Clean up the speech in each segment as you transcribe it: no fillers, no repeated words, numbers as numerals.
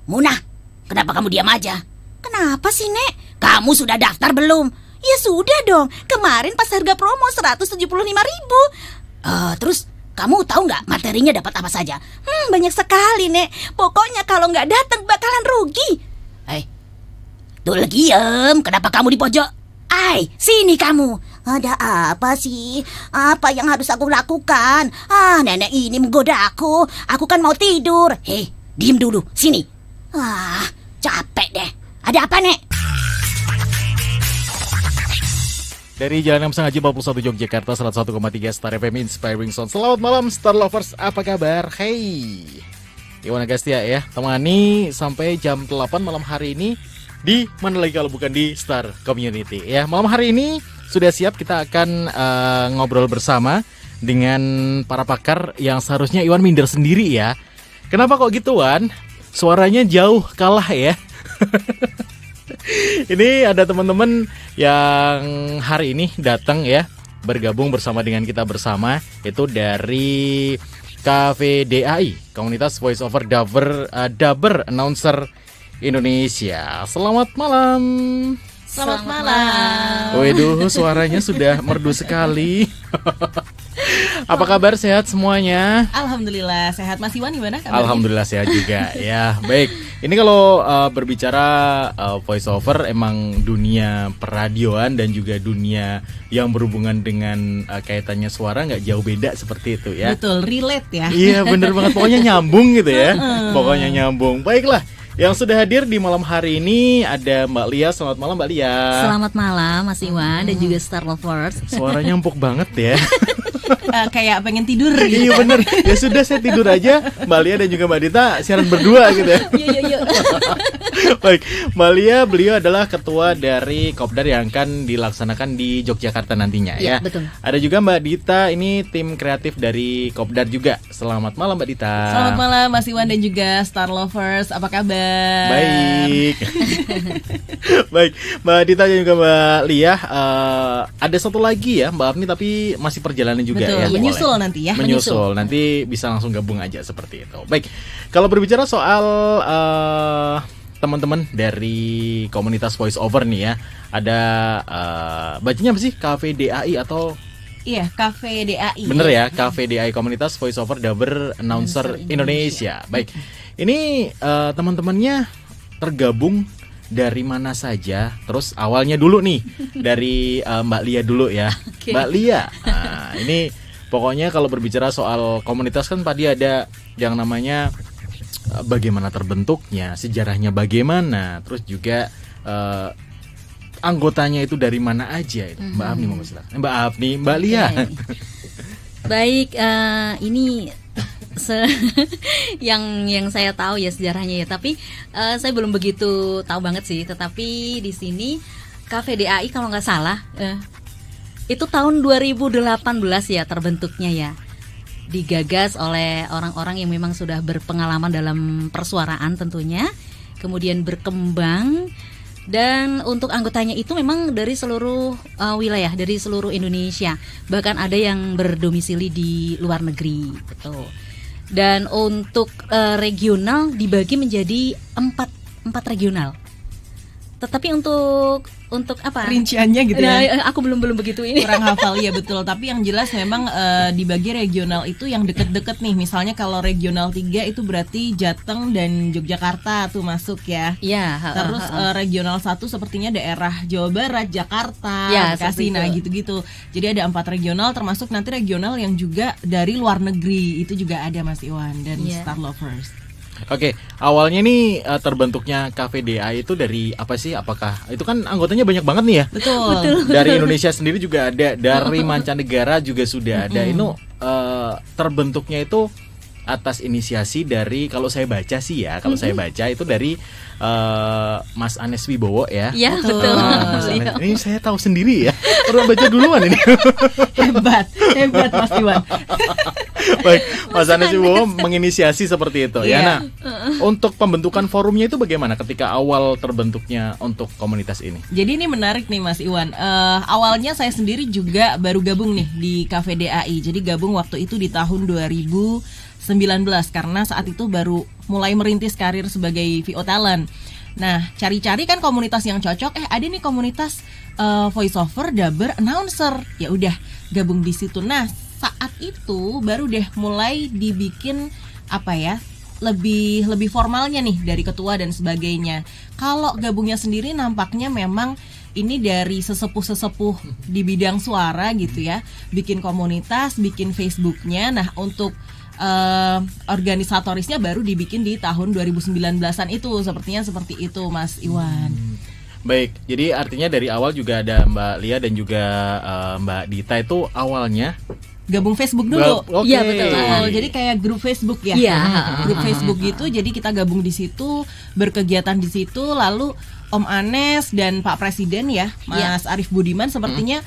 Munah, kenapa kamu diam aja? Kenapa sih, Nek? Kamu sudah daftar belum? Ya sudah dong, kemarin pas harga promo 175.000. Terus kamu tahu nggak materinya dapat apa saja? Banyak sekali, Nek. Pokoknya kalau nggak datang bakalan rugi. Tuh diam, kenapa kamu di pojok? Sini kamu. Ada apa sih? Apa yang harus aku lakukan? Nenek ini menggoda aku. Aku kan mau tidur. Diem dulu, sini. Capek deh. Ada apa, Nek? Dari Jalan M Haji 41 Yogyakarta 101,3 Star FM Inspiring Sound. Selamat malam Star Lovers, apa kabar? Iwan Agastia ya, temani sampai jam 8 malam hari ini. Di mana lagi kalau bukan di Star Community ya. Malam hari ini sudah siap, kita akan ngobrol bersama dengan para pakar yang seharusnya Iwan minder sendiri ya. Kenapa kok gitu, Wan? Suaranya jauh kalah ya. Ini ada teman-teman yang hari ini datang ya, bergabung bersama dengan kita bersama. Itu dari KVDAI, Komunitas Voice Over Dubber Announcer Indonesia. Selamat malam. Selamat malam. Waduh, suaranya sudah merdu sekali. Apa kabar, sehat semuanya? Alhamdulillah sehat. Mas Iwan gimana kabarnya? Alhamdulillah sehat juga ya. Baik, ini kalau berbicara voice over, emang dunia peradioan dan juga dunia yang berhubungan dengan kaitannya suara nggak jauh beda seperti itu ya. Betul, relate ya. Iya bener banget, pokoknya nyambung gitu ya. Pokoknya nyambung. Baiklah, yang sudah hadir di malam hari ini ada Mbak Lia. Selamat malam Mbak Lia. Selamat malam Mas Iwan dan juga Star Lovers. Suaranya empuk banget ya. Kayak pengen tidur gitu. Iya bener. Ya sudah, saya tidur aja. Mbak Lia dan juga Mbak Dita siaran berdua gitu ya. Yuk. Baik, Mbak Lia, beliau adalah ketua dari Kopdar yang akan dilaksanakan di Yogyakarta nantinya ya. Betul. Ada juga Mbak Dita, ini tim kreatif dari Kopdar juga. Selamat malam Mbak Dita. Selamat malam Mas Iwan dan juga Star Lovers. Apa kabar? Baik. Baik, Mbak Dita dan juga Mbak Lia, ada satu lagi ya Mbak Afni, tapi masih perjalanan juga. Betul, ya, menyusul nanti ya. Menyusul, nanti bisa langsung gabung aja seperti itu. Baik, kalau berbicara soal teman-teman dari komunitas voice over nih ya, ada bacanya apa sih? KVDAI atau? Iya, KVDAI. Bener ya, KVDAI, Komunitas Voice Over Dubber Announcer Indonesia. Baik, ini teman-temannya tergabung dari mana saja? Terus awalnya dulu nih dari Mbak Lia dulu ya. Okay. Mbak Lia, ini pokoknya kalau berbicara soal komunitas kan tadi ada yang namanya bagaimana terbentuknya, sejarahnya bagaimana, terus juga anggotanya itu dari mana aja itu. Mbak Afni mau silakan. Mbak Afni, Mbak Lia. Baik, ini yang saya tahu ya sejarahnya ya, tapi saya belum begitu tahu banget sih. Tetapi di sini KVDAI kalau nggak salah itu tahun 2018 ya terbentuknya ya. Digagas oleh orang-orang yang memang sudah berpengalaman dalam persuaraan tentunya. Kemudian berkembang. Dan untuk anggotanya itu memang dari seluruh wilayah, dari seluruh Indonesia. Bahkan ada yang berdomisili di luar negeri, betul. Dan untuk regional dibagi menjadi empat regional. Tetapi untuk apa? Rinciannya gitu ya. Aku belum begitu ini. Kurang hafal ya, betul. Tapi yang jelas memang dibagi regional itu yang deket-deket nih. Misalnya kalau regional 3 itu berarti Jateng dan Yogyakarta tuh masuk ya. Iya. Terus regional 1 sepertinya daerah Jawa Barat, Jakarta, ya, Bekasi, nah gitu-gitu. Jadi ada 4 regional, termasuk nanti regional yang juga dari luar negeri. Itu juga ada Mas Iwan dan Star Lovers. Oke, awalnya nih terbentuknya KVDA itu dari apa sih? Apakah itu kan anggotanya banyak banget nih ya? Betul. Dari Indonesia sendiri juga ada, dari mancanegara juga sudah ada. Ini terbentuknya itu atas inisiasi dari, kalau saya baca sih ya, saya baca itu dari Mas Anes Wibowo ya. Iya, betul. Mas Anes, ini saya tahu sendiri ya. Pernah baca duluan ini. Hebat Mas Iwan. Baik, Mas Anes Wibowo menginisiasi seperti itu ya. Nah, untuk pembentukan forumnya itu bagaimana ketika awal terbentuknya untuk komunitas ini? Jadi ini menarik nih Mas Iwan. Awalnya saya sendiri juga baru gabung nih di KVDAI. Jadi gabung waktu itu di tahun 2019 karena saat itu baru mulai merintis karir sebagai VO talent. Nah, cari-cari kan komunitas yang cocok. Ada nih komunitas voice over, dubber, announcer. Ya udah, gabung di situ. Nah, saat itu baru deh mulai dibikin lebih formalnya nih dari ketua dan sebagainya. Kalau gabungnya sendiri nampaknya memang ini dari sesepuh-sesepuh di bidang suara gitu ya, bikin komunitas, bikin Facebooknya. Nah, untuk organisatorisnya baru dibikin di tahun 2019-an itu, sepertinya seperti itu Mas Iwan. Baik, jadi artinya dari awal juga ada Mbak Lia dan juga Mbak Dita itu awalnya gabung Facebook dulu. Iya, betul. Jadi kayak grup Facebook ya. Iya. Grup Facebook gitu. Jadi kita gabung di situ, berkegiatan di situ. Lalu Om Anes dan Pak Presiden ya, Mas Arief Budiman sepertinya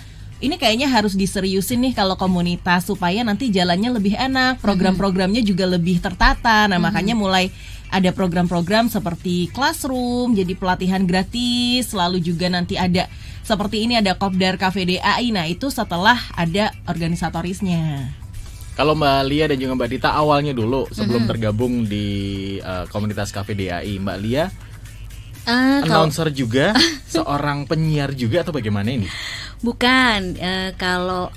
ini kayaknya harus diseriusin nih kalau komunitas supaya nanti jalannya lebih enak, program-programnya juga lebih tertata. Nah, makanya mulai ada program-program seperti Classroom, jadi pelatihan gratis, lalu juga nanti ada seperti ini ada Kopdar KVDAI. Nah, itu setelah ada organisatorisnya. Kalau Mbak Lia dan juga Mbak Dita awalnya dulu sebelum tergabung di komunitas KVDAI, Mbak Lia announcer juga, seorang penyiar juga atau bagaimana ini? Bukan, kalau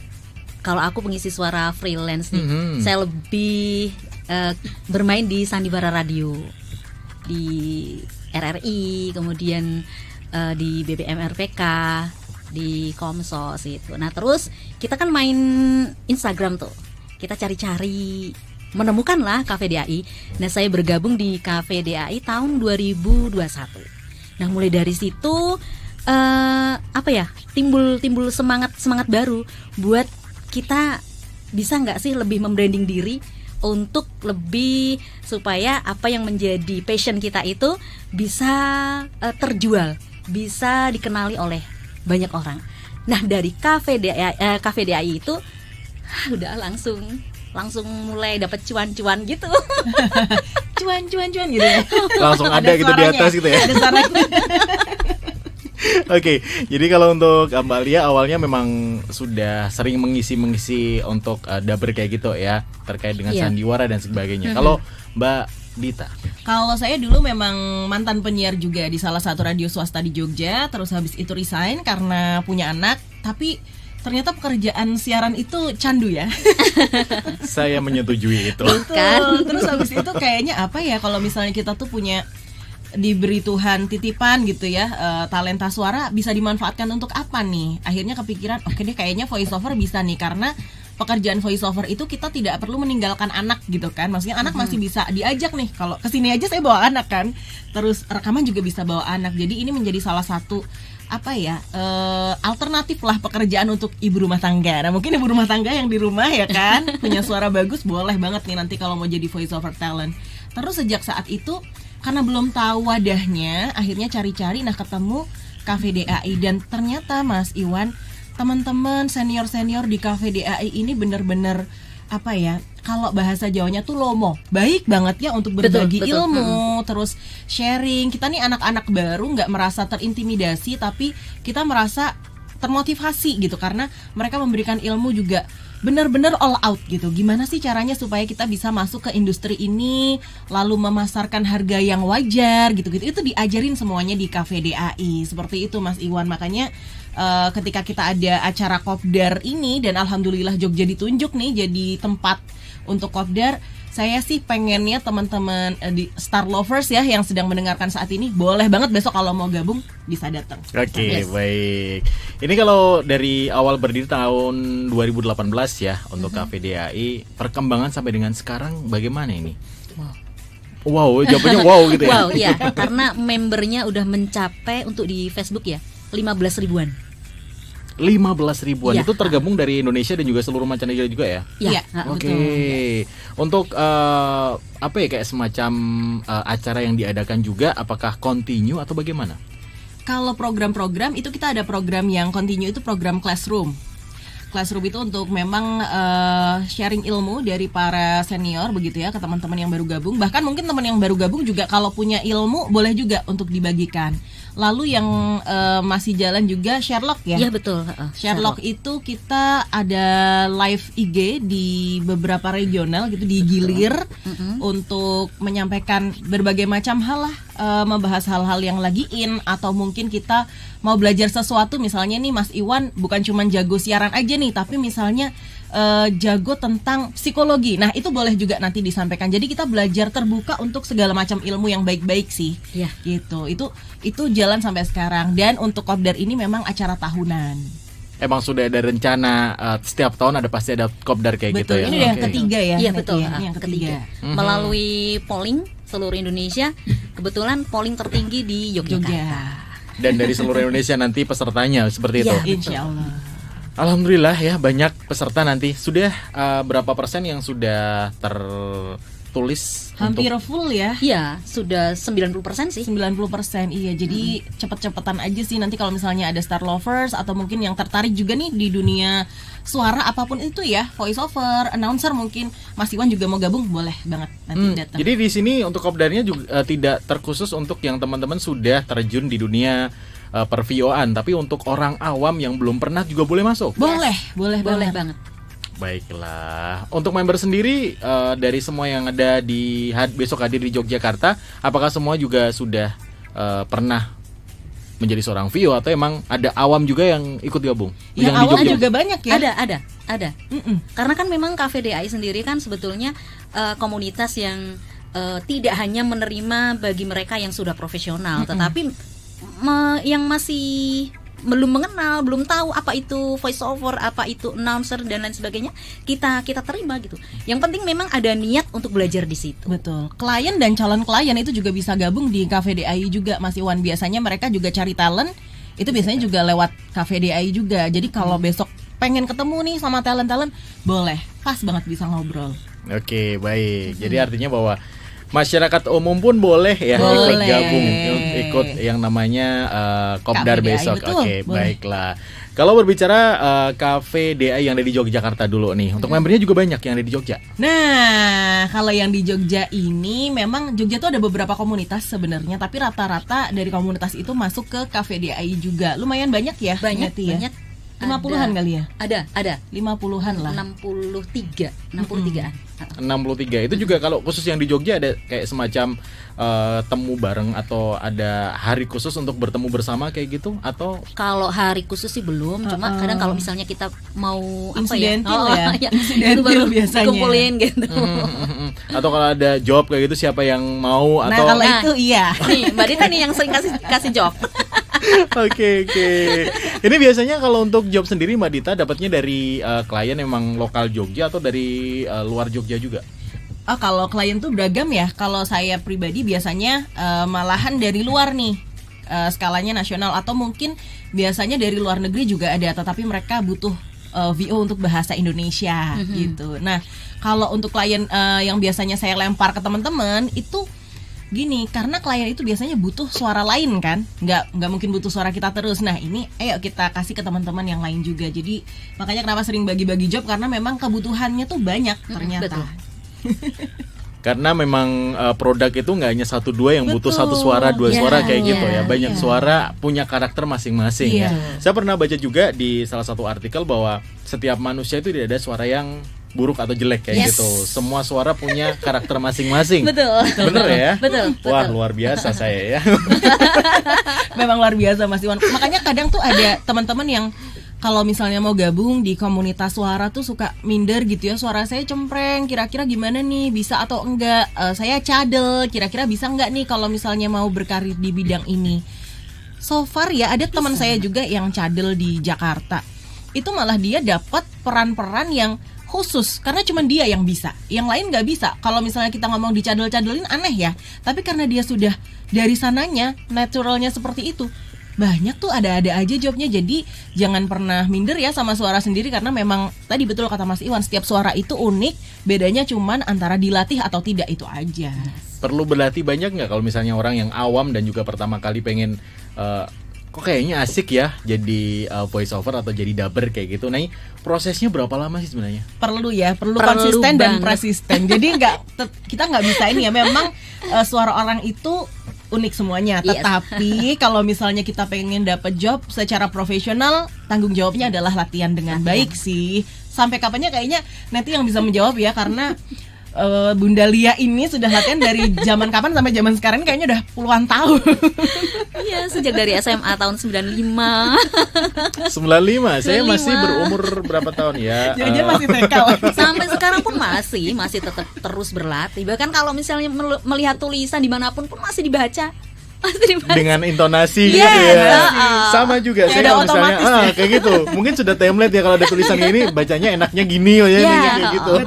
aku pengisi suara freelance nih, saya lebih bermain di Sandiwara Radio, di RRI, kemudian di BBM RPK, di Komsos itu. Nah, terus kita kan main Instagram tuh, kita cari-cari, menemukanlah KVDAI. Nah, saya bergabung di KVDAI tahun 2021. Nah, mulai dari situ timbul semangat baru buat kita bisa nggak sih lebih membranding diri untuk lebih supaya apa yang menjadi passion kita itu bisa terjual, bisa dikenali oleh banyak orang. Nah, dari KVDAI itu udah langsung mulai dapat cuan-cuan gitu. cuan gitu ya. Langsung ada gitu di atas gitu ya. Ada suaranya. Oke, jadi kalau untuk Mbak Lia awalnya memang sudah sering mengisi untuk dubber kayak gitu ya, terkait dengan sandiwara dan sebagainya. Kalau Mbak Dita? Kalau saya dulu memang mantan penyiar juga di salah satu radio swasta di Jogja, terus habis itu resign karena punya anak, tapi ternyata pekerjaan siaran itu candu ya. Saya menyetujui itu. Betul. Terus habis itu kayaknya kalau misalnya kita tuh punya diberi Tuhan titipan gitu ya, talenta suara bisa dimanfaatkan untuk apa nih? Akhirnya kepikiran, oke deh kayaknya voice over bisa nih, karena pekerjaan voice over itu kita tidak perlu meninggalkan anak gitu kan. Maksudnya anak masih bisa diajak nih. Kalau kesini aja saya bawa anak kan. Terus rekaman juga bisa bawa anak. Jadi ini menjadi salah satu alternatif lah pekerjaan untuk ibu rumah tangga. Nah, mungkin ibu rumah tangga yang di rumah ya kan punya suara bagus, boleh banget nih nanti kalau mau jadi voice over talent. Terus sejak saat itu karena belum tahu wadahnya, akhirnya cari-cari, nah ketemu KVDAI. Dan ternyata Mas Iwan, teman-teman senior-senior di KVDAI ini bener-bener kalau bahasa Jawanya tuh lomo, baik banget ya untuk berbagi ilmu, terus sharing. Kita nih anak-anak baru nggak merasa terintimidasi, tapi kita merasa termotivasi gitu, karena mereka memberikan ilmu juga benar-benar all out gitu. Gimana sih caranya supaya kita bisa masuk ke industri ini, lalu memasarkan harga yang wajar gitu-gitu. Itu diajarin semuanya di KVDAI. Seperti itu Mas Iwan. Makanya ketika kita ada acara Kopdar ini, dan alhamdulillah Jogja ditunjuk nih jadi tempat untuk Kopdar, saya sih pengennya teman-teman di Star Lovers ya yang sedang mendengarkan saat ini, boleh banget besok kalau mau gabung bisa datang. Oke, baik. Ini kalau dari awal berdiri tahun 2018 ya untuk KVDAI, perkembangan sampai dengan sekarang bagaimana ini? Wow, jawabannya wow gitu ya. Wow, iya, karena membernya udah mencapai untuk di Facebook ya 15 ribuan. 15 ribuan ya. Itu tergabung dari Indonesia dan juga seluruh mancanegara juga ya? Iya. Oke. Untuk kayak semacam acara yang diadakan juga, apakah continue atau bagaimana? Kalau program-program itu kita ada program yang continue, itu program Classroom. Classroom itu untuk memang sharing ilmu dari para senior begitu ya ke teman-teman yang baru gabung. Bahkan mungkin teman yang baru gabung juga kalau punya ilmu boleh juga untuk dibagikan. Lalu yang masih jalan juga Sherlock ya. Iya betul. Sherlock itu kita ada live IG di beberapa regional gitu, digilir untuk menyampaikan berbagai macam hal lah, membahas hal-hal yang lagi in, atau mungkin kita mau belajar sesuatu, misalnya nih Mas Iwan bukan cuma jago siaran aja nih, tapi misalnya jago tentang psikologi. Nah, itu boleh juga nanti disampaikan. Jadi kita belajar terbuka untuk segala macam ilmu yang baik-baik sih. Iya. Gitu. Itu jalan sampai sekarang. Dan untuk Kopdar ini memang acara tahunan. Emang sudah ada rencana setiap tahun pasti ada Kopdar kayak gitu Betul. ya. Ini udah yang ketiga ya. Iya Neti, betul. ya? Ini yang ketiga. Melalui polling seluruh Indonesia, kebetulan polling tertinggi di Yogyakarta. Jogja. Dan dari seluruh Indonesia nanti pesertanya seperti itu. Iya. Insya Allah. Alhamdulillah ya, banyak peserta nanti. Sudah berapa persen yang sudah tertulis? Hampir untuk... full ya. Iya, sudah 90% sih. 90%, iya. Jadi cepet-cepetan aja sih nanti kalau misalnya ada Star Lovers atau mungkin yang tertarik juga nih di dunia suara apapun itu ya, voice over, announcer, mungkin Mas Iwan juga mau gabung, boleh banget nanti datang. Jadi di sini untuk Kopdarnya juga tidak terkhusus untuk yang teman-teman sudah terjun di dunia per-VO-an, tapi untuk orang awam yang belum pernah juga boleh masuk. Boleh banget. Baiklah. Untuk member sendiri dari semua yang ada di besok hadir di Yogyakarta, apakah semua juga sudah pernah menjadi seorang VO atau emang ada awam juga yang ikut gabung? Yang awam juga banyak ya. Ada. Karena kan memang KVDAI sendiri kan sebetulnya komunitas yang tidak hanya menerima bagi mereka yang sudah profesional, tetapi yang masih belum mengenal, belum tahu apa itu voice over, apa itu announcer dan lain sebagainya, kita terima gitu. Yang penting memang ada niat untuk belajar di situ. Betul. Klien dan calon klien itu juga bisa gabung di KVDAI juga, Mas Iwan. Biasanya mereka juga cari talent, itu biasanya juga lewat KVDAI juga. Jadi kalau besok pengen ketemu nih sama talent-talent, boleh, pas banget bisa ngobrol. Oke, baik. Jadi artinya bahwa masyarakat umum pun boleh ya Boleh. ikut gabung, ikut yang namanya Kopdar KVDAI, besok. betul, Oke, boleh. baiklah. Kalau berbicara KVDAI yang ada di Yogyakarta dulu nih, untuk membernya juga banyak yang ada di Jogja. Nah, kalau yang di Jogja ini memang Jogja tuh ada beberapa komunitas sebenarnya, tapi rata-rata dari komunitas itu masuk ke KVDAI juga. Lumayan banyak ya? Banyak. Neti ya? 50-an kali ya? Ada 50-an lah. 63-an. 63 itu juga kalau khusus yang di Jogja ada kayak semacam temu bareng atau ada hari khusus untuk bertemu bersama kayak gitu atau Kalau hari khusus sih belum, cuma kadang kalau misalnya kita mau Insidental apa ya? ya? Insidental itu baru biasanya. kumpulin gitu. atau kalau ada job kayak gitu siapa yang mau Nah, atau kalau itu iya. Nih, Mbak Dita nih yang sering kasih job. Oke. Ini biasanya kalau untuk job sendiri Mbak Dita dapatnya dari klien emang lokal Jogja atau dari luar Jogja juga? Oh, kalau klien tuh beragam ya. Kalau saya pribadi biasanya malahan dari luar nih, skalanya nasional, atau mungkin biasanya dari luar negeri juga ada, tetapi mereka butuh VO untuk bahasa Indonesia gitu. Nah, kalau untuk klien yang biasanya saya lempar ke teman-teman itu gini, karena klien itu biasanya butuh suara lain kan, nggak mungkin butuh suara kita terus. Nah ini ayo kita kasih ke teman-teman yang lain juga. Jadi makanya kenapa sering bagi-bagi job, karena memang kebutuhannya tuh banyak ternyata. Betul. Karena memang produk itu nggak hanya satu dua yang butuh Betul. satu suara dua Iya, suara kayak gitu ya. iya, Banyak iya. suara punya karakter masing-masing ya. Iya. Saya pernah baca juga di salah satu artikel bahwa setiap manusia itu tidak ada suara yang buruk atau jelek kayak Yes. gitu. Semua suara punya karakter masing-masing. Betul. Bener ya? Betul. Wah, luar biasa saya ya. Memang luar biasa Mas Iwan. Makanya kadang tuh ada teman-teman yang kalau misalnya mau gabung di komunitas suara tuh suka minder gitu ya. Suara saya cempreng, kira-kira gimana nih, bisa atau enggak? Saya cadel, kira-kira bisa enggak nih kalau misalnya mau berkarir di bidang ini? So far ya ada teman saya juga yang cadel di Jakarta. Itu malah dia dapat peran-peran yang khusus karena cuma dia yang bisa, yang lain nggak bisa. Kalau misalnya kita ngomong dicadel-cadelin aneh ya, tapi karena dia sudah dari sananya naturalnya seperti itu, banyak tuh ada-ada aja jobnya. Jadi jangan pernah minder ya sama suara sendiri, karena memang tadi betul kata Mas Iwan, setiap suara itu unik, bedanya cuman antara dilatih atau tidak, itu aja. Perlu berlatih banyak nggak kalau misalnya orang yang awam dan juga pertama kali pengen kok kayaknya asik ya jadi voice over atau jadi dubber kayak gitu. Nah, prosesnya berapa lama sih sebenarnya? Perlu Perlu konsisten dan banget. persisten. Jadi kita nggak bisa ini ya. Memang suara orang itu unik semuanya. Yes. Tetapi kalau misalnya kita pengen dapat job secara profesional, tanggung jawabnya adalah latihan dengan baik sih. Sampai kapannya kayaknya nanti yang bisa menjawab ya, karena Bunda Lia ini sudah latihan dari zaman kapan sampai zaman sekarang kayaknya udah puluhan tahun. Iya, sejak dari SMA tahun 95. 95, saya masih berumur berapa tahun ya? Jadi masih TK. Sampai sekarang pun masih tetap terus berlatih. Bahkan kalau misalnya melihat tulisan dimanapun pun masih dibaca. Dengan intonasi Yes, gitu ya. Sama juga Kayak saya udah kalau misalnya otomatis kayak gitu. Mungkin sudah template ya kalau ada tulisan gini bacanya enaknya gini oh ya, Iya, kayak gitu.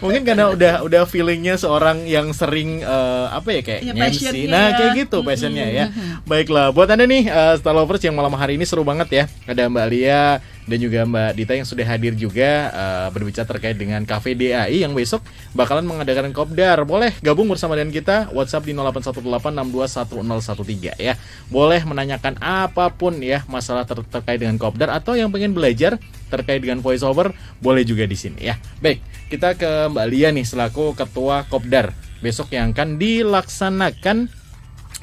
Mungkin karena udah feelingnya seorang yang sering apa ya kayak Ya, MC. passionnya Nah, ya. kayak gitu passionnya ya. Baiklah, buat Anda nih Star Lovers yang malam hari ini seru banget ya. Ada Mbak Lia dan juga Mbak Dita yang sudah hadir juga berbicara terkait dengan Cafe DAI yang besok bakalan mengadakan kopdar. Boleh gabung bersama dengan kita, WhatsApp di 0818621013 ya. Boleh menanyakan apapun ya masalah terkait dengan kopdar atau yang pengen belajar terkait dengan voice over, boleh juga di sini ya. Baik, kita ke Mbak Lia nih selaku ketua kopdar besok yang akan dilaksanakan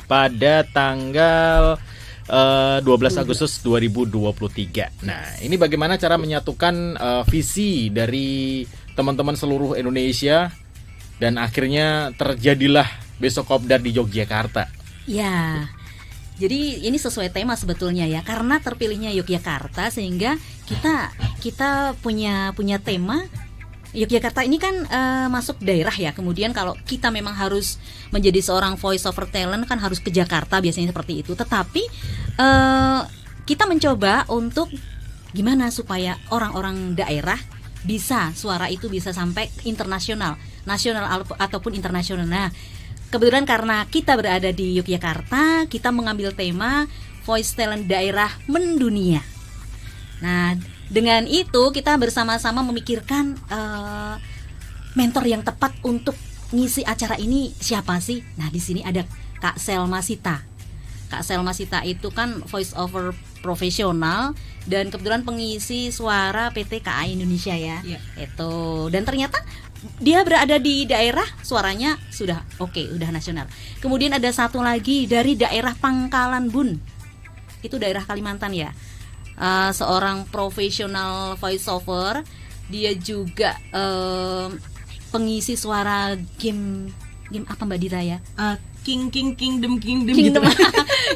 pada tanggal 12 Agustus 2023. Nah, ini bagaimana cara menyatukan visi dari teman-teman seluruh Indonesia dan akhirnya terjadilah besok kopdar di Yogyakarta. Ya. Jadi ini sesuai tema sebetulnya ya, karena terpilihnya Yogyakarta sehingga kita punya tema. Yogyakarta ini kan masuk daerah ya. Kemudian kalau kita memang harus menjadi seorang voice over talent kan harus ke Jakarta, biasanya seperti itu. Tetapi kita mencoba untuk gimana supaya orang-orang daerah bisa, suara itu bisa sampai internasional, nasional ataupun internasional. Nah, kebetulan karena kita berada di Yogyakarta, kita mengambil tema voice talent daerah mendunia. Nah, dengan itu kita bersama-sama memikirkan mentor yang tepat untuk ngisi acara ini siapa sih? Nah, di sini ada Kak Selma Sita. Kak Selma Sita itu kan voice over profesional dan kebetulan pengisi suara PT KAI Indonesia ya. Iya. Itu. Dan ternyata dia berada di daerah suaranya sudah oke, udah nasional. Kemudian ada satu lagi dari daerah Pangkalan Bun. Itu daerah Kalimantan ya. Seorang profesional voice over, dia juga pengisi suara game apa Mbak Dita ya? Kingdom Kingdom. gitu.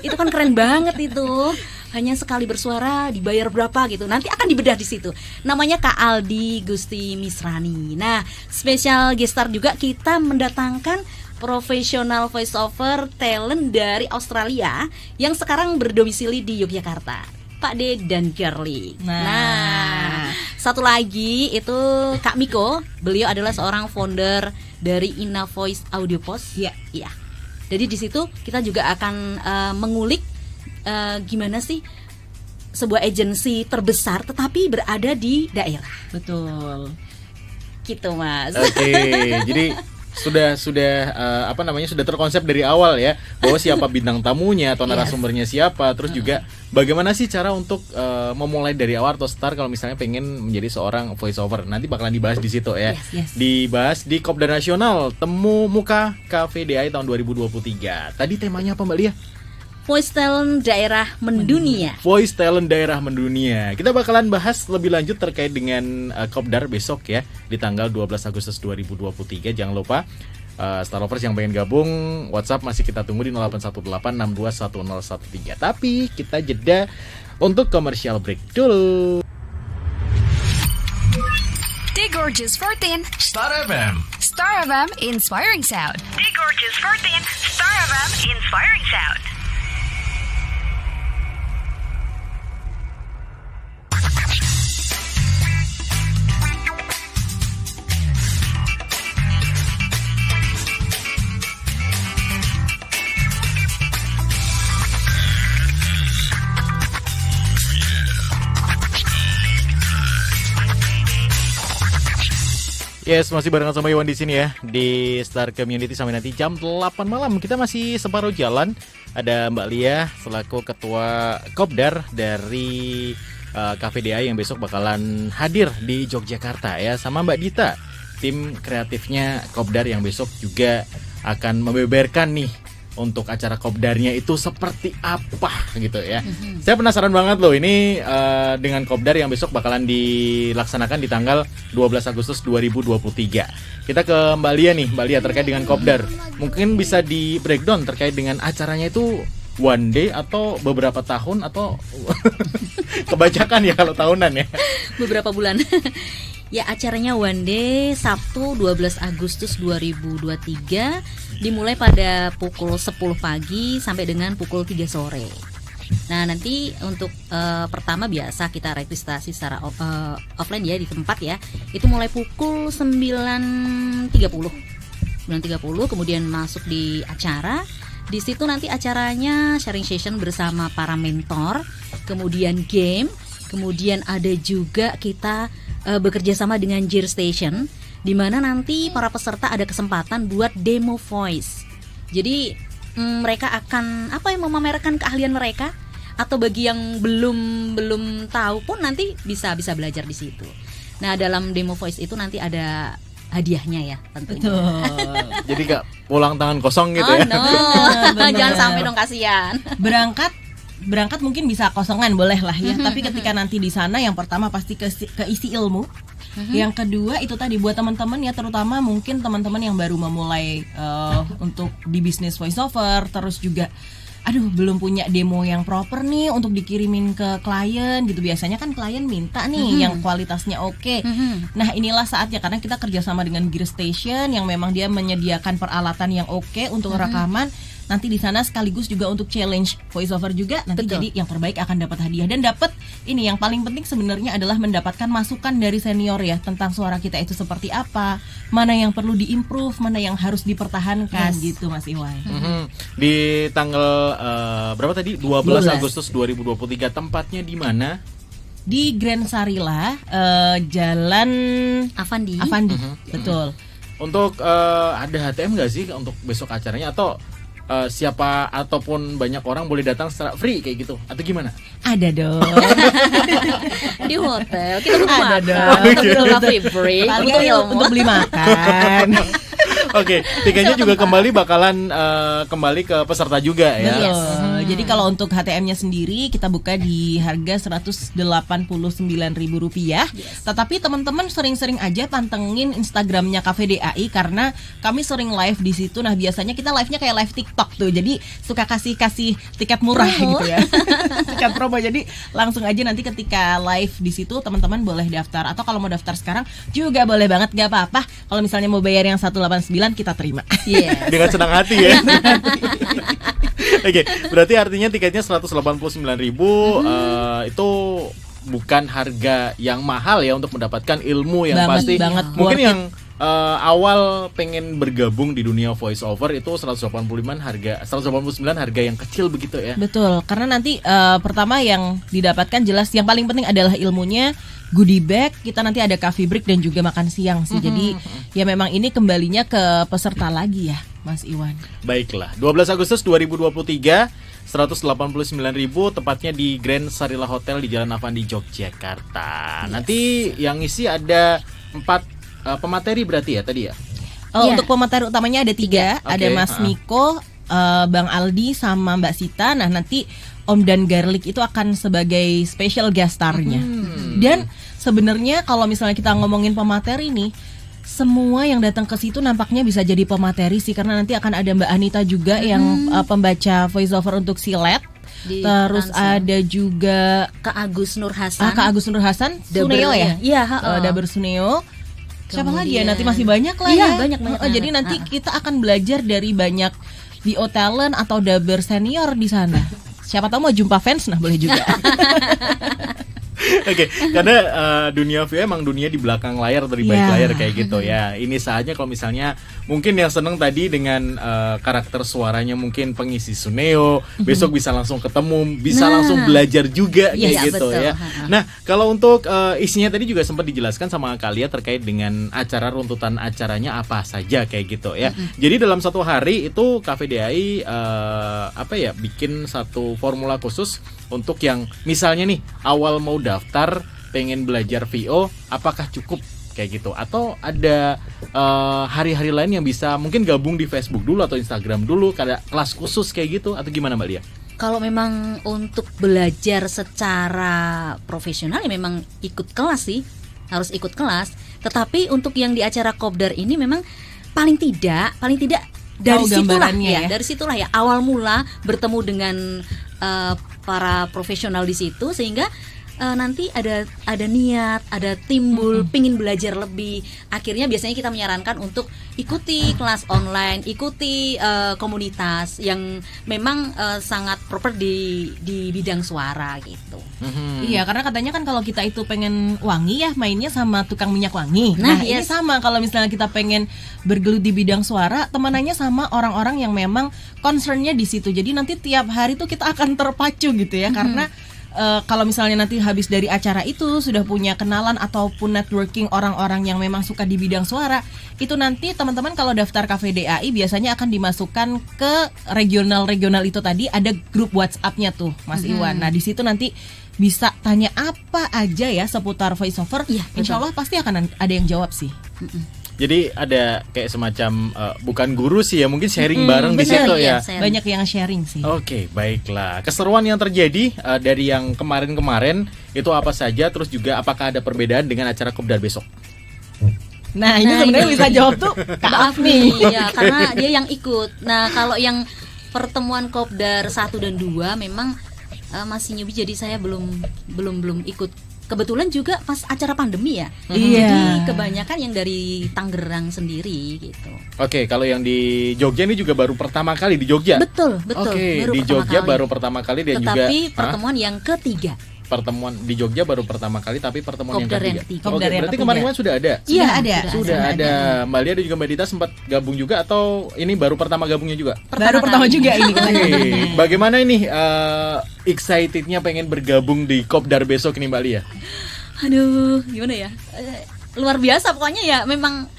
Itu kan keren banget itu. Hanya sekali bersuara dibayar berapa gitu. Nanti akan dibedah di situ. Namanya Kak Aldi Gusti Misrani. Nah, spesial guest star juga kita mendatangkan profesional voice over talent dari Australia yang sekarang berdomisili di Yogyakarta. Pak D dan Girly. Nah, satu lagi itu Kak Miko. Beliau adalah seorang founder dari Ina Voice Audio Post. Iya. Iya. Jadi di situ kita juga akan mengulik gimana sih sebuah agensi terbesar tetapi berada di daerah. Betul. Gitu, Mas. Oke, jadi sudah sudah terkonsep dari awal ya bahwa siapa bintang tamunya atau narasumbernya siapa, terus juga bagaimana sih cara untuk memulai dari awal atau start kalau misalnya pengen menjadi seorang voice over. Nanti bakalan dibahas di situ ya. Yes. Dibahas di Kopdar Nasional Temu Muka Cafe DAI tahun 2023. Tadi temanya apa Mbak Lia? Voice talent daerah mendunia. Voice talent daerah mendunia. Kita bakalan bahas lebih lanjut terkait dengan Kopdar besok ya di tanggal 12 Agustus 2023. Jangan lupa Star Lovers yang pengen gabung, WhatsApp masih kita tunggu di 0818621013. Tapi kita jeda untuk commercial break dulu. The Gorgeous 14 Star FM. Star FM Inspiring Sound. The Gorgeous 14 Star FM Inspiring Sound. Yes, masih barengan sama Iwan di sini ya di Star Community sampai nanti jam 8 malam. Kita masih separuh jalan. Ada Mbak Lia selaku ketua Kopdar dari Cafe DAI yang besok bakalan hadir di Yogyakarta ya, sama Mbak Dita, tim kreatifnya Kopdar yang besok juga akan membeberkan nih untuk acara Kopdarnya itu seperti apa gitu ya. Saya penasaran banget loh ini dengan Kopdar yang besok bakalan dilaksanakan di tanggal 12 Agustus 2023. Kita ke Mbak Lia nih, Mbak Lia terkait dengan Kopdar. Mungkin bisa di breakdown terkait dengan acaranya itu one day atau beberapa tahun atau kebacakan ya kalau tahunan ya. Beberapa bulan. Ya, acaranya one day Sabtu 12 Agustus 2023 dimulai pada pukul 10 pagi sampai dengan pukul 3 sore. Nah, nanti untuk pertama biasa kita registrasi secara offline ya di tempat ya. Itu mulai pukul 9.30. 9.30 kemudian masuk di acara. Di situ nanti acaranya sharing session bersama para mentor, kemudian game, kemudian ada juga kita bekerja sama dengan Gear Station, di mana nanti para peserta ada kesempatan buat demo voice. Jadi mereka akan memamerkan keahlian mereka, atau bagi yang belum tahu pun nanti bisa belajar di situ. Nah, dalam demo voice itu nanti ada hadiahnya ya tentunya. Betul. Jadi gak pulang tangan kosong gitu ya. No. Jangan sampai dong, kasihan. Berangkat mungkin bisa kosongan boleh lah ya, tapi ketika nanti di sana yang pertama pasti keisi ilmu. Yang kedua itu tadi buat teman-teman ya, terutama mungkin teman-teman yang baru memulai untuk di bisnis voiceover, terus juga belum punya demo yang proper nih untuk dikirimin ke klien gitu. Biasanya kan klien minta nih yang kualitasnya oke. Nah, inilah saatnya karena kita kerjasama dengan Gear Station yang memang dia menyediakan peralatan yang oke untuk rekaman. Nanti di sana sekaligus juga untuk challenge voiceover juga. Nanti Betul. jadi yang terbaik akan dapat hadiah dan dapat ini yang paling penting sebenarnya adalah mendapatkan masukan dari senior ya tentang suara kita itu seperti apa, mana yang perlu diimprove, mana yang harus dipertahankan gitu Mas Iwan. Di tanggal berapa tadi? 12 Agustus 2023. Tempatnya di mana? Di Grand Sarila, Jalan Avandi. Betul. Untuk ada HTM nggak sih untuk besok acaranya, atau siapa ataupun banyak orang boleh datang secara free kayak gitu atau gimana? Ada dong. Di hotel kita butuh Ada makan, dong. untuk coffee break, Paling butuh ilmu. untuk beli makan. Oke, tiketnya juga kembali bakalan kembali ke peserta juga ya. Betul. Jadi kalau untuk HTM-nya sendiri kita buka di harga Rp189.000. Tetapi teman-teman sering-sering aja pantengin Instagramnya Cafe DAI karena kami sering live di situ. Nah, biasanya kita live-nya kayak live TikTok tuh. Jadi suka kasih tiket murah Promo. gitu ya. Tiket promo. Jadi langsung aja nanti ketika live di situ teman-teman boleh daftar, atau kalau mau daftar sekarang juga boleh banget, gak apa-apa. Kalau misalnya mau bayar yang 189 kita terima. Yes. Dengan senang hati ya. Oke, berarti artinya tiketnya 189.000 itu bukan harga yang mahal ya untuk mendapatkan ilmu yang pasti. Banget Mungkin worth yang awal pengen bergabung di dunia voice over itu 189 harga yang kecil begitu ya. Betul, karena nanti pertama yang didapatkan jelas yang paling penting adalah ilmunya, goodie bag, kita nanti ada coffee break dan juga makan siang sih. Jadi ya memang ini kembalinya ke peserta lagi ya, Mas Iwan. Baiklah, 12 Agustus 2023 189.000 tepatnya di Grand Sarila Hotel di Jalan Avandi, Yogyakarta. Nanti yang isi ada 4 pemateri berarti ya tadi ya? Iya. Untuk pemateri utamanya ada 3. Ada Oke, Mas Miko, Bang Aldi sama Mbak Sita. Nah, nanti Om Dan Garlic itu akan sebagai special guest star-nya. Dan sebenarnya kalau misalnya kita ngomongin pemateri nih, semua yang datang ke situ nampaknya bisa jadi pemateri sih, karena nanti akan ada Mbak Anita juga yang pembaca voiceover untuk Silet. Terus ada juga Kak Agus Nur Hasan. Kak Agus Nur Hasan, Suneo ya? Iya, Daber Suneo. Siapa lagi ya? Kemudian- Nanti masih banyak lah Iya, ya. banyak Jadi banget. nanti kita akan belajar dari banyak VO talent atau daber senior di sana. Siapa tahu mau jumpa fans, nah boleh juga. Oke, karena dunia VO emang dunia di belakang layar atau di balik Ya. layar kayak gitu ya. Ini saatnya kalau misalnya mungkin yang seneng tadi dengan karakter suaranya mungkin pengisi Suneo, besok bisa langsung ketemu, bisa Nah. langsung belajar juga kayak Iya, gitu betul. ya. Nah, kalau untuk isinya tadi juga sempat dijelaskan sama Kalia terkait dengan acara runtutan acaranya apa saja kayak gitu ya. Jadi dalam satu hari itu KVDI bikin satu formula khusus untuk yang misalnya nih awal mau daftar pengen belajar VO, apakah cukup kayak gitu atau ada hari-hari lain yang bisa mungkin gabung di Facebook dulu atau Instagram dulu, ada kelas khusus kayak gitu atau gimana Mbak Lia? Kalau memang untuk belajar secara profesional ya memang ikut kelas sih, harus ikut kelas. Tetapi untuk yang di acara Kopdar ini memang paling tidak dari Tahu situlah gambarannya ya. dari situlah ya awal mula bertemu dengan para profesional di situ sehingga nanti ada niat, ada timbul pingin belajar lebih. Akhirnya biasanya kita menyarankan untuk ikuti kelas online, ikuti komunitas yang memang sangat proper di bidang suara gitu. Iya, karena katanya kan kalau kita itu pengen wangi ya mainnya sama tukang minyak wangi. Nah, Ini yes. sama kalau misalnya kita pengen bergelut di bidang suara, temanannya sama orang-orang yang memang concernnya di situ. Jadi nanti tiap hari tuh kita akan terpacu gitu ya, karena kalau misalnya nanti habis dari acara itu sudah punya kenalan ataupun networking orang-orang yang memang suka di bidang suara, itu nanti teman-teman kalau daftar KVDAI biasanya akan dimasukkan ke regional-regional itu tadi, ada grup WhatsApp-nya tuh Mas Iwan. Nah di situ nanti bisa tanya apa aja ya seputar voiceover. Iya, Insya Allah pasti akan ada yang jawab sih. Jadi ada kayak semacam bukan guru sih ya, mungkin sharing bareng di bener, situ iya, ya. sharing. Banyak yang sharing sih. Oke, baiklah. Keseruan yang terjadi dari yang kemarin-kemarin itu apa saja? Terus juga apakah ada perbedaan dengan acara Kopdar besok? Nah ini sebenarnya bisa jawab tuh Kak Afni. Iya, karena dia yang ikut. Nah, kalau yang pertemuan Kopdar 1 dan 2 memang masih newbie, jadi saya belum ikut. Kebetulan juga pas acara pandemi ya. Iya. Jadi kebanyakan yang dari Tangerang sendiri gitu. Oke, kalau yang di Jogja ini juga baru pertama kali di Jogja. Betul. Oke, Baru di pertama Jogja kali. baru pertama kali dan juga Tetapi pertemuan yang ketiga. pertemuan di Jogja baru pertama kali tapi pertemuan Kopdar yang yang ketiga. ketiga. Oke, Kopdar yang berarti ketiga. kemarin sudah ada. Iya, ada. Sudah ada. Mbak Lia dan juga Mbak Dita sempat gabung juga atau ini baru pertama gabungnya juga? Baru pertama kali. juga ini. Oke, bagaimana ini excitednya pengen bergabung di Kopdar besok ini Mbak Lia? Aduh, gimana ya? Luar biasa pokoknya ya. Memang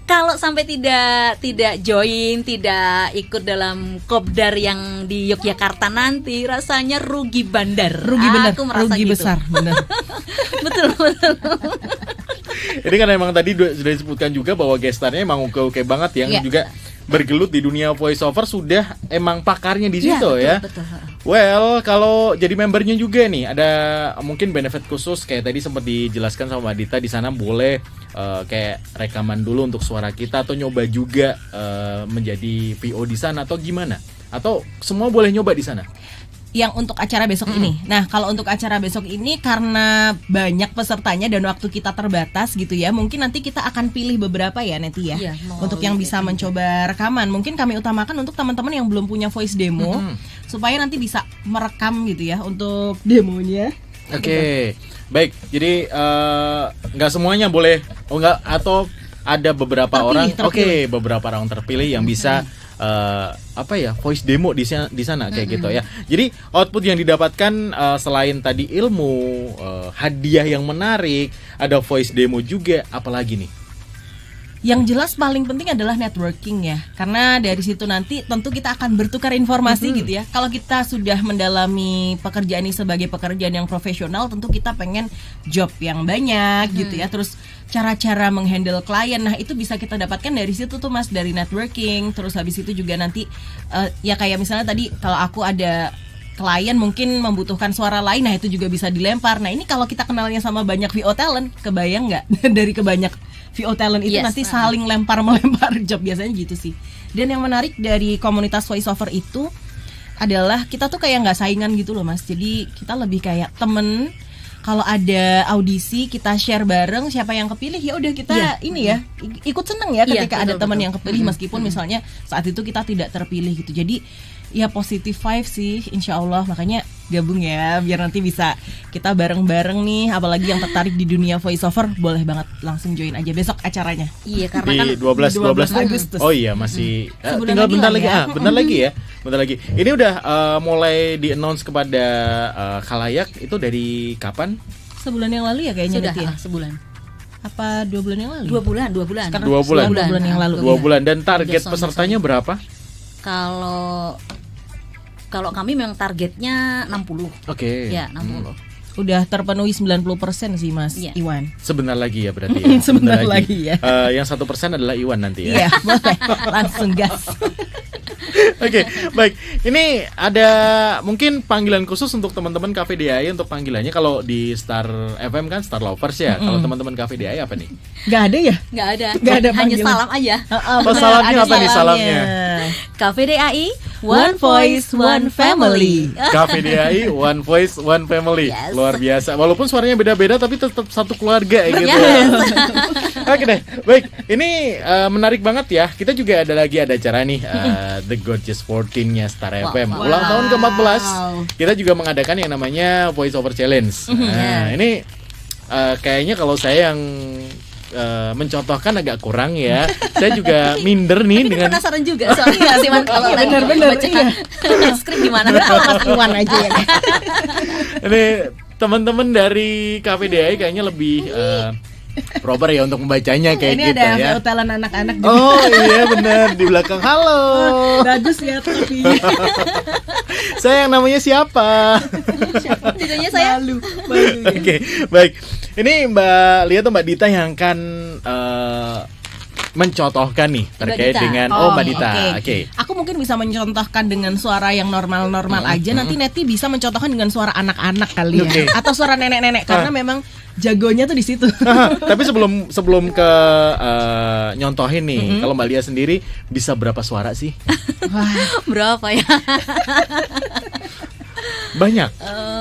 kalau sampai tidak join, tidak ikut dalam Kopdar yang di Yogyakarta nanti, rasanya rugi bandar. Rugi benar, Aku merasa rugi gitu. besar, benar. betul. Ini kan emang tadi sudah disebutkan juga bahwa gestarnya emang oke banget yang Iya. juga bergelut di dunia voiceover, sudah emang pakarnya di situ Iya, ya. betul. Well, kalau jadi membernya juga nih ada mungkin benefit khusus kayak tadi sempat dijelaskan sama Mbak Dita, di sana boleh kayak rekaman dulu untuk suara kita atau nyoba juga menjadi VO di sana atau gimana? Atau semua boleh nyoba di sana? Yang untuk acara besok ini. Nah, kalau untuk acara besok ini karena banyak pesertanya dan waktu kita terbatas gitu ya, mungkin nanti kita akan pilih beberapa ya Neti ya. Iya, Untuk yang bisa mencoba rekaman. Mungkin kami utamakan untuk teman-teman yang belum punya voice demo supaya nanti bisa merekam gitu ya untuk demonya. Oke. Baik. Jadi nggak semuanya boleh atau ada beberapa orang. Oke, beberapa orang terpilih yang bisa voice demo di sana kayak gitu ya. Jadi output yang didapatkan selain tadi ilmu, hadiah yang menarik, ada voice demo juga, apalagi nih? Yang jelas paling penting adalah networking ya. Karena dari situ nanti tentu kita akan bertukar informasi gitu ya. Kalau kita sudah mendalami pekerjaan ini sebagai pekerjaan yang profesional, tentu kita pengen job yang banyak gitu ya. Terus cara-cara menghandle klien, nah itu bisa kita dapatkan dari situ tuh Mas, dari networking. Terus habis itu juga nanti ya kayak misalnya tadi kalau aku ada klien mungkin membutuhkan suara lain, nah itu juga bisa dilempar. Nah ini kalau kita kenalnya sama banyak VO talent, kebayang nggak dari kebanyak VO talent itu nanti saling melempar job, biasanya gitu sih. Dan yang menarik dari komunitas voiceover itu adalah kita tuh kayak nggak saingan gitu loh Mas. Jadi kita lebih kayak temen. Kalau ada audisi kita share bareng, siapa yang kepilih ya udah kita ini ya ikut seneng ya ketika ada teman yang kepilih meskipun misalnya saat itu kita tidak terpilih gitu. Jadi ya positive vibe sih insya Allah. Makanya gabung ya, biar nanti bisa kita bareng-bareng nih. Apalagi yang tertarik di dunia voiceover, boleh banget langsung join aja besok acaranya. Iya, karena kan Di 12 Agustus. Oh iya, masih Sebulan tinggal lagi bentar lah lagi. ya. Bentar lagi ya. Bentar lagi. Ini udah mulai di-announce kepada khalayak itu dari kapan? Sebulan yang lalu ya kayaknya sudah Neti ya? sebulan. Apa 2 bulan yang lalu? 2 bulan. Sekarang 2 bulan. 2 bulan yang lalu. 2 bulan dan target Udah pesertanya berapa? Kalau kami memang targetnya 60. Oke. Ya, 60. Udah terpenuhi 90% sih Mas Iya. Iwan. Sebentar lagi ya berarti ya. Sebentar lagi ya. Yang 1% adalah Iwan nanti ya. Iya, boleh. Langsung gas. Oke, baik. Ini ada mungkin panggilan khusus untuk teman-teman KVDI untuk panggilannya kalau di Star FM kan Star Lovers ya. Kalau teman-teman KVDI apa nih? Gak ada ya? Nggak ada. Nggak ada Hanya panggilan. salam aja. Oh, salamnya apa nih salamnya? KVDAI One Voice, One Family. KVDI One Voice One Family. Yes. Luar biasa. Walaupun suaranya beda-beda tapi tetap satu keluarga gitu. Yes. Oke deh. Baik, ini menarik banget ya. Kita juga ada acara nih The Gorgeous 14-nya Star FM. Wow. Ulang tahun ke-14. Kita juga mengadakan yang namanya Voice Over Challenge. Nah, ini kayaknya kalau saya yang mencontohkan agak kurang ya. Saya juga minder nih Tapi dengan penasaran juga soalnya sih Man kalau lagi bener-bener, baca iya. skrip gimana. Mas Iwan aja ya. ini teman-teman dari KVDI kayaknya lebih proper ya untuk membacanya kayak Ini gitu ada ya. VO talent anak-anak juga. Oh iya benar di belakang. Halo. Bagus ya tapi Saya yang namanya siapa? Jadinya saya malu. Oke, baik. Ini Mbak Lia atau Mbak Dita yang akan mencontohkan nih terkait Dita. dengan Mbak Dita. Oke. Aku mungkin bisa mencontohkan dengan suara yang normal-normal aja. Nanti Neti bisa mencontohkan dengan suara anak-anak kali ya. Oke. Atau suara nenek-nenek karena memang jagonya tuh di situ. Tapi sebelum ke nyontohin nih, kalau Mbak Lia sendiri bisa berapa suara sih? berapa ya? Banyak.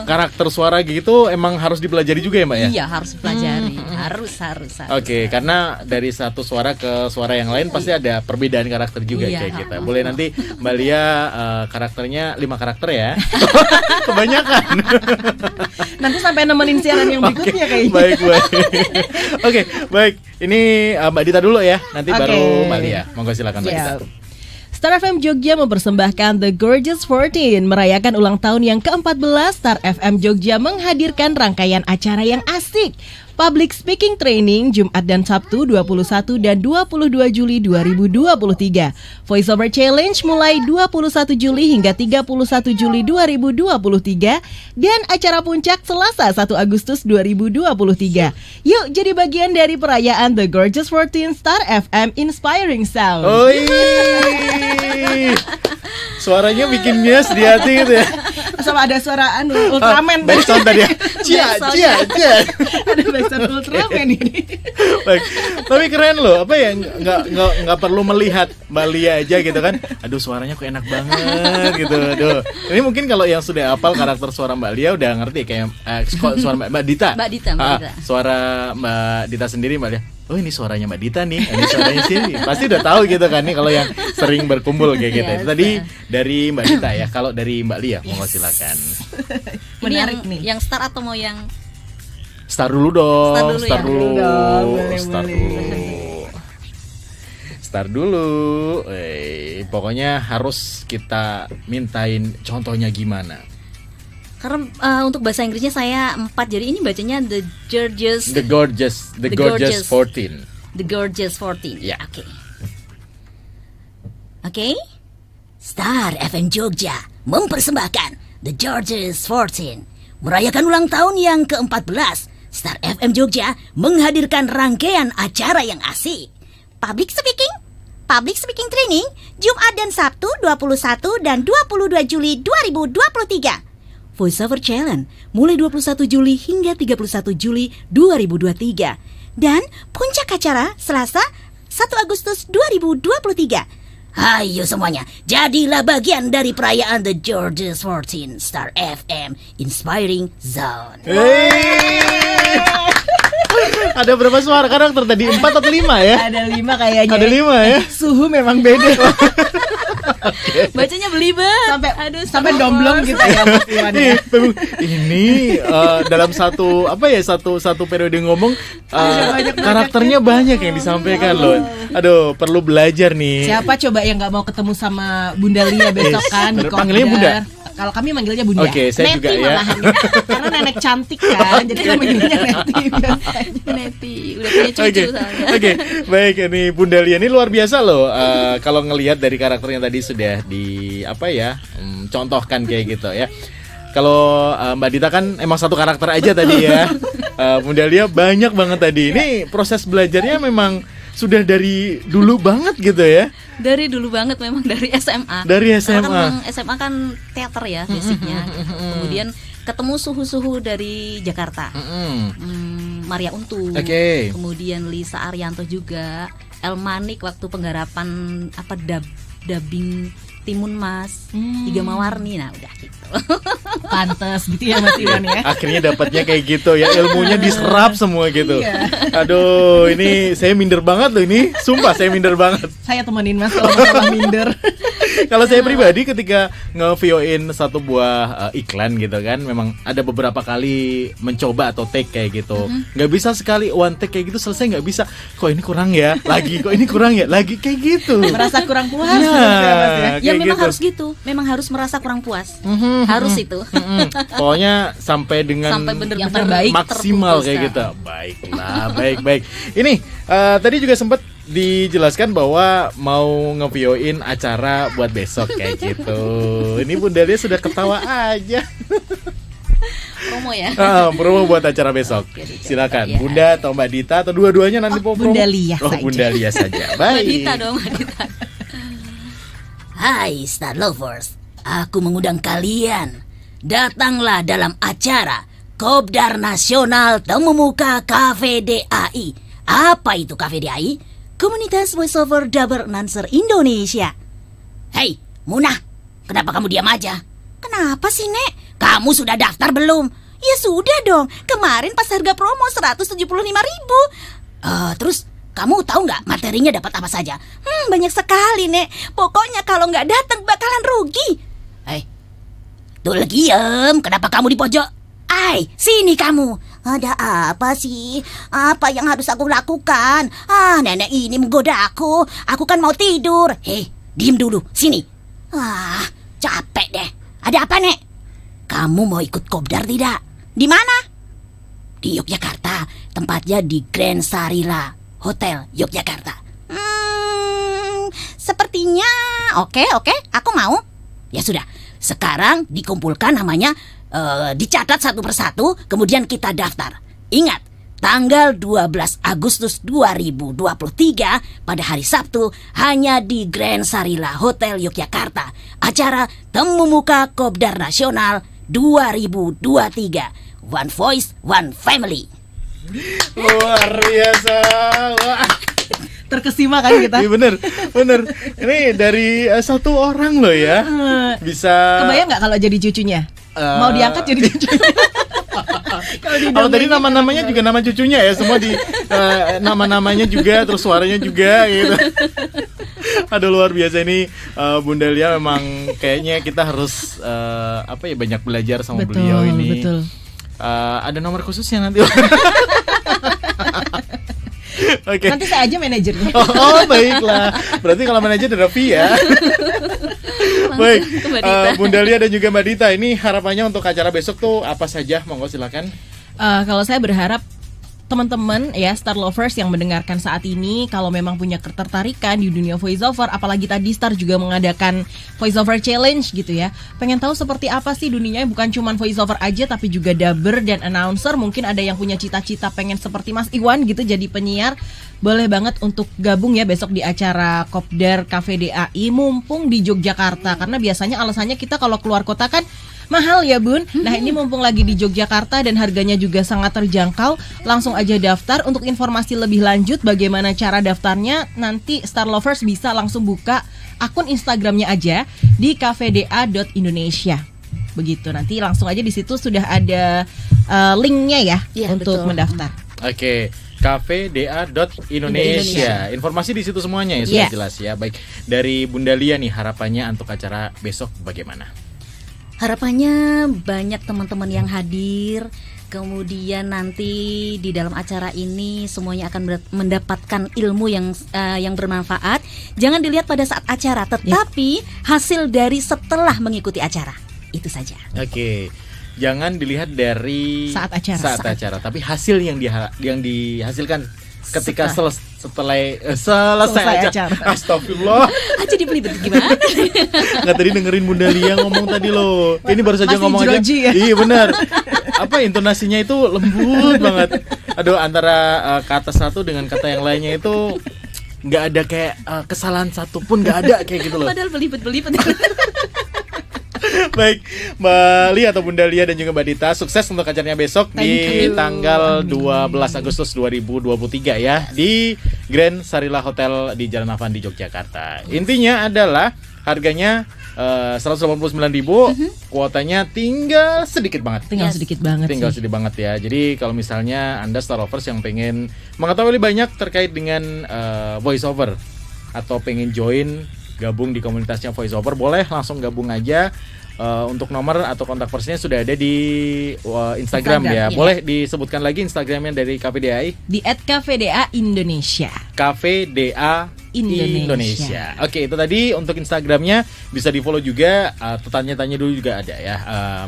Karakter suara gitu emang harus dipelajari juga ya, Mbak ya? Iya, harus pelajari. Harus. Oke, karena dari satu suara ke suara yang lain pasti ada perbedaan karakter juga Iya. kayak kita. Boleh nanti Mbak Lia karakternya 5 karakter ya. Kebanyakan. Nanti sampai nemenin siaran yang berikutnya kayaknya. Baik. Oke, baik. Ini Mbak Dita dulu ya. Nanti Oke. baru Mbak Lia. Monggo silakan Mbak Dita. Siap. Star FM Jogja mempersembahkan The Gorgeous 14 merayakan ulang tahun yang ke-14. Star FM Jogja menghadirkan rangkaian acara yang asik. Public Speaking Training Jumat dan Sabtu 21 dan 22 Juli 2023. Voice Over Challenge mulai 21 Juli hingga 31 Juli 2023 dan acara puncak Selasa 1 Agustus 2023. Yuk jadi bagian dari perayaan The Gorgeous 14 Star FM Inspiring Sound. Oi. Suaranya bikin nyes di hati gitu ya. Sama ada suara Ultraman. Backsound tadi ya. Cia. Ada backsound Ultraman ini. Baik. Tapi keren loh. Apa ya nggak perlu melihat Mbak Lia aja gitu kan. Aduh suaranya kok enak banget gitu. Aduh. Ini mungkin kalau yang sudah hafal karakter suara Mbak Lia udah ngerti kayak suara Mbak Dita. Mbak Dita. Suara Mbak Dita sendiri Mbak Lia. Oh ini suaranya Mbak Dita nih, ini suaranya sini. Pasti udah tahu gitu kan nih kalau yang sering berkumpul kayak gitu. Yes. Itu tadi dari Mbak Dita ya. Kalau dari Mbak Lia, monggo silakan. Ini Menarik nih. yang start atau mau yang Start dulu dong. Start dulu ya. Start dulu. Pokoknya harus kita mintain contohnya gimana. karena untuk bahasa Inggrisnya saya 4, jadi ini bacanya The Gorgeous 14. The Gorgeous 14. Ya. Oke. Star FM Jogja mempersembahkan The Gorgeous 14 merayakan ulang tahun yang ke-14. Star FM Jogja menghadirkan rangkaian acara yang asik. Public Speaking Training Jumat dan Sabtu 21 dan 22 Juli 2023. Voice Over Challenge mulai 21 Juli hingga 31 Juli 2023. Dan puncak acara Selasa 1 Agustus 2023. Ayo semuanya, jadilah bagian dari perayaan The Gorgeous 14 Star FM Inspiring Zone. Ada berapa suara karakter tadi? 4 atau 5 ya? Ada 5 kayaknya. Ada 5 ya? Suhu memang beda. Bacanya belibet. Sampai domblong gitu ya Mas Iwan ya. Ini dalam satu periode ngomong karakternya banyak yang disampaikan loh. Aduh, perlu belajar nih. Siapa coba yang nggak mau ketemu sama Bunda Lia besok kan di Panggilnya Bunda. Kalau kami manggilnya Bunda. Oke, saya Neti juga ya. malahan. Karena nenek cantik kan, jadi kami manggilnya Neti biasanya. Neti udah punya cucu soalnya. Oke, baik, ini Bunda Lia ini luar biasa loh. Kalau ngelihat dari karakternya tadi sudah contohkan kayak gitu ya. Kalau Mbak Dita kan emang satu karakter aja tadi ya. Bunda Lia banyak banget tadi. Ini proses belajarnya memang sudah dari dulu banget gitu ya. Dari dulu banget memang dari SMA. Dari SMA. Karena kan SMA kan teater ya basicnya. Kemudian ketemu suhu-suhu dari Jakarta. Maria Untung. Oke. Kemudian Lisa Arianto juga. El Manik waktu penggarapan dubbing Timun Mas, Iga Mawarni, nah udah gitu. Pantes gitu ya Mas Iwan ya. Akhirnya dapatnya kayak gitu ya, ilmunya diserap semua gitu. Iya. Aduh, ini saya minder banget loh ini. Sumpah saya minder banget. Saya temenin Mas kalau masalah minder. Kalau saya pribadi ketika nge-VO-in satu buah iklan gitu kan, memang ada beberapa kali mencoba atau take kayak gitu. Nggak bisa sekali one take kayak gitu selesai, nggak bisa. Kok ini kurang ya? Lagi, kok ini kurang ya? Lagi kayak gitu. Merasa kurang puas Nah, gitu ya, Mas ya. Ya memang gitu. harus gitu, memang harus merasa kurang puas. Harus itu. Pokoknya sampai dengan Sampai bener-bener yang terbaik, maksimal terputuskan. kayak gitu. Baiklah, baik. Ini tadi juga sempat dijelaskan bahwa mau nge-VO-in acara buat besok kayak gitu. Ini Bunda Lia sudah ketawa aja. Promo ya. Promo buat acara besok. Silakan, Ya. Bunda atau Mbak Dita atau dua-duanya nanti mau promo. Bunda Lia Oh, saja. Bunda Lia saja. Mbak Baik. Dita dong, Mbak Dita. Hai Star Lovers, aku mengundang kalian. Datanglah dalam acara Kopdar Nasional Temu Muka KVDAI. Apa itu KVDAI? Komunitas Voiceover Dubber Announcer Indonesia. Hei, Munah, kenapa kamu diam aja? Kenapa sih, Nek? Kamu sudah daftar belum? Ya sudah dong, kemarin pas harga promo 175.000. Terus kamu tahu nggak materinya dapat apa saja? Banyak sekali, Nek. Pokoknya kalau nggak datang bakalan rugi. Hei, tuh diem. Kenapa kamu di pojok? Sini kamu. Ada apa sih? Apa yang harus aku lakukan? Nenek ini menggoda aku. Aku kan mau tidur. Hei, diem dulu. Sini. Capek deh. Ada apa, Nek? Kamu mau ikut kopdar tidak? Di mana? Di Yogyakarta. Tempatnya di Grand Sarila Hotel Yogyakarta. Sepertinya oke, aku mau. Ya sudah. Sekarang dikumpulkan namanya, dicatat satu persatu, kemudian kita daftar. Ingat, tanggal 12 Agustus 2023 pada hari Sabtu hanya di Grand Sarila Hotel Yogyakarta. Acara Temu Muka Kopdar Nasional 2023. One Voice, One Family. Luar biasa. Wah. Terkesima kan kita. Iya bener. Ini dari satu orang loh ya. Bisa. Kebayang nggak kalau jadi cucunya? Mau diangkat jadi cucunya? Kalau tadi nama-namanya juga nama cucunya ya, semua di nama-namanya juga, terus suaranya juga gitu. Aduh luar biasa ini Bunda Lia, memang kayaknya kita harus banyak belajar sama beliau ini. Betul. Ada nomor khususnya nanti. Oke. Nanti saya aja manajernya. Oh baiklah. Berarti kalau manajer ada fee ya. Baik, ke Mbak Dita. Bunda Lia dan juga Mbak Dita, ini harapannya untuk acara besok tuh apa saja? Monggo silakan. Kalau saya berharap teman-teman ya Star Lovers yang mendengarkan saat ini, kalau memang punya ketertarikan di dunia voiceover, apalagi tadi Star juga mengadakan voiceover challenge gitu ya, pengen tahu seperti apa sih dunianya, bukan cuma voiceover aja tapi juga dubber dan announcer. Mungkin ada yang punya cita-cita pengen seperti Mas Iwan gitu jadi penyiar, boleh banget untuk gabung ya besok di acara Kopdar KVDAI mumpung di Yogyakarta, karena biasanya alasannya kita kalau keluar kota kan mahal ya Bun. Nah ini mumpung lagi di Yogyakarta dan harganya juga sangat terjangkau, langsung aja daftar. Untuk informasi lebih lanjut bagaimana cara daftarnya, nanti Star Lovers bisa langsung buka akun Instagramnya aja di kvda.indonesia. Begitu, nanti langsung aja di situ sudah ada linknya ya Iya, untuk betul. mendaftar. Oke. kvda.indonesia. Informasi di situ semuanya ya sudah jelas ya. Baik, dari Bunda Lia nih harapannya untuk acara besok bagaimana? Harapannya banyak teman-teman yang hadir. Kemudian nanti di dalam acara ini semuanya akan mendapatkan ilmu yang bermanfaat. Jangan dilihat pada saat acara, tetapi hasil dari setelah mengikuti acara. Itu saja. Oke. Jangan dilihat dari saat acara, tapi hasil yang dihasilkan ketika selesai acara. Astagfirullah. Jadi belibet gimana? Nggak, tadi dengerin Bunda Lia ngomong tadi loh. Ini baru saja masih ngomong aja. ya? Iya benar. Apa intonasinya itu lembut banget. Aduh, antara kata satu dengan kata yang lainnya itu nggak ada kayak kesalahan satu pun nggak ada kayak gitu loh. Padahal belibet. Baik, Mbak Lia atau Bunda Lia dan juga Mbak Dita, sukses untuk acaranya besok di tanggal 12 Agustus 2023 ya, di Grand Sarila Hotel di Jalan Avandi Yogyakarta. Intinya adalah harganya 189.000, kuotanya tinggal sedikit banget. Tinggal sedikit banget ya. Jadi kalau misalnya Anda Star Lovers yang pengen mengetahui lebih banyak terkait dengan voice over atau pengen join gabung di komunitasnya voice over, boleh langsung gabung aja. Untuk nomor atau kontak personnya sudah ada di Instagram ya. Boleh disebutkan lagi Instagramnya dari KVDAI? Di @KVDA_Indonesia. KVDA Indonesia. Oke, itu tadi untuk Instagramnya, bisa di follow juga. Tanya-tanya dulu juga ada ya.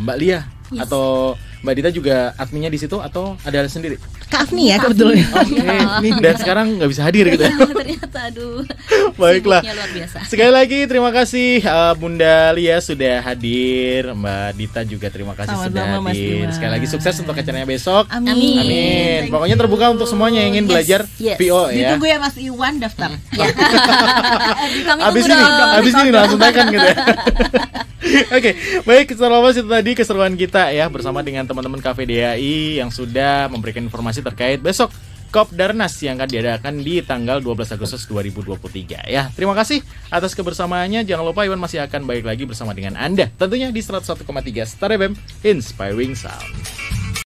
Mbak Lia atau Mbak Dita juga adminnya di situ atau ada sendiri? Kak Afni ya kebetulan. Oke. Dan sekarang nggak bisa hadir gitu ya. Ternyata aduh. Baiklah. Luar biasa. Sekali lagi terima kasih Bunda Lia sudah hadir. Mbak Dita juga terima kasih sudah hadir. Sekali lagi sukses untuk acaranya besok. Amin. Pokoknya terbuka untuk semuanya yang ingin belajar VO ya. Ditunggu ya Mas Iwan daftar. Abis ini langsung tekan gitu ya. Oke, baik, selamat itu tadi keseruan kita ya bersama dengan teman-teman KVDAI yang sudah memberikan informasi terkait besok Kopdarnas yang akan diadakan di tanggal 12 Agustus 2023 ya. Terima kasih atas kebersamaannya. Jangan lupa Iwan masih akan balik lagi bersama dengan Anda tentunya di 101,3 Star FM Inspiring Sound.